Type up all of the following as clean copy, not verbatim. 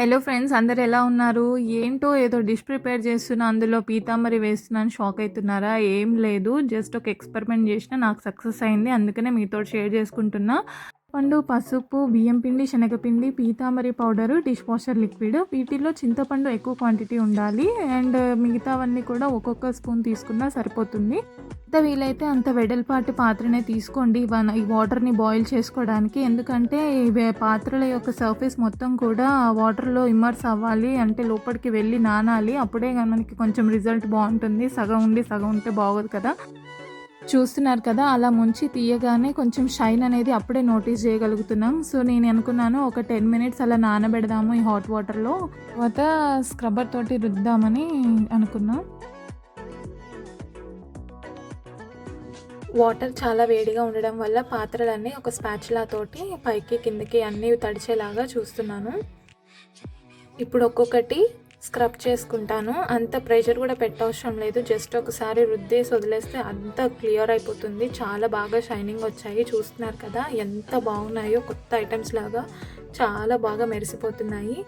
Hello friends, అందరు ఎలా ఉన్నారు? ఏంటో ఏదో డిష్ ప్రిపేర్ చేస్తున్నా, అందులో పీతాంబరి వేస్తున్నాను షాక్ అవుతున్నారా? ఏం లేదు, జస్ట్ ఒక ఎక్స్పెరిమెంట్ చేసిన, నాకు సక్సెస్ అయింది. అందుకనే మీతో షేర్ చేసుకుంటున్నా. పండు, పసుపు, బియ్యం పిండి, శనగపిండి, Pitambari powder, dish washer liquid. వీటిల్లో చింతపండు ఎక్కువ క్వాంటిటీ ఉండాలి. అండ్ మిగతావన్నీ కూడా ఒక్కొక్క స్పూన్ తీసుకున్నా సరిపోతుంది. ఎంత వీలైతే అంత వెడల్పాటి పాత్రనే తీసుకోండి ఈ వాటర్ని బాయిల్ చేసుకోవడానికి. ఎందుకంటే పాత్రల యొక్క సర్ఫేస్ మొత్తం కూడా వాటర్లో ఇమ్మర్స్ అవ్వాలి, అంటే లోపలికి వెళ్ళి నానాలి. అప్పుడే మనకి కొంచెం రిజల్ట్ బాగుంటుంది. సగం ఉండి సగం ఉంటే బాగోదు కదా. చూస్తున్నారు కదా, అలా ముంచి తీయగానే కొంచెం షైన్ అనేది అప్పుడే నోటీస్ చేయగలుగుతున్నాం. సో నేను అనుకున్నాను ఒక 10 మినిట్స్ అలా నానబెడదాము ఈ హాట్ వాటర్లో, తర్వాత స్క్రబ్బర్ తోటి రుద్దామని అనుకున్నాం. వాటర్ చాలా వేడిగా ఉండడం వల్ల పాత్రలన్నీ ఒక స్పాచులా తోటి పైకి కిందకి అన్నీ తడిచేలాగా చూస్తున్నాను. ఇప్పుడు ఒక్కొక్కటి స్క్రబ్ చేసుకుంటాను. అంత ప్రెషర్ కూడా పెట్టవసరం లేదు, జస్ట్ ఒకసారి రుద్దేసి వదిలేస్తే అంత క్లియర్ అయిపోతుంది. చాలా బాగా షైనింగ్ వచ్చాయి. చూస్తున్నారు కదా ఎంత బాగున్నాయో, కొత్త ఐటమ్స్ లాగా చాలా బాగా మెరిసిపోతున్నాయి.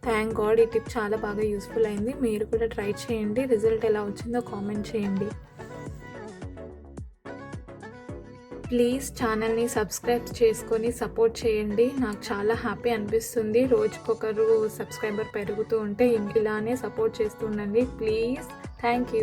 థ్యాంక్ గాడ్, ఈ టిప్ చాలా బాగా యూస్ఫుల్ అయింది. మీరు కూడా ట్రై చేయండి. రిజల్ట్ ఎలా వచ్చిందో కామెంట్ చేయండి. ప్లీజ్ ఛానల్ని సబ్స్క్రైబ్ చేసుకొని సపోర్ట్ చేయండి. నాకు చాలా హ్యాపీ అనిపిస్తుంది. రోజుకొకరు సబ్స్క్రైబర్ పెరుగుతూ ఉంటే ఇలానే సపోర్ట్ చేస్తూ ఉండండి ప్లీజ్. Thank you.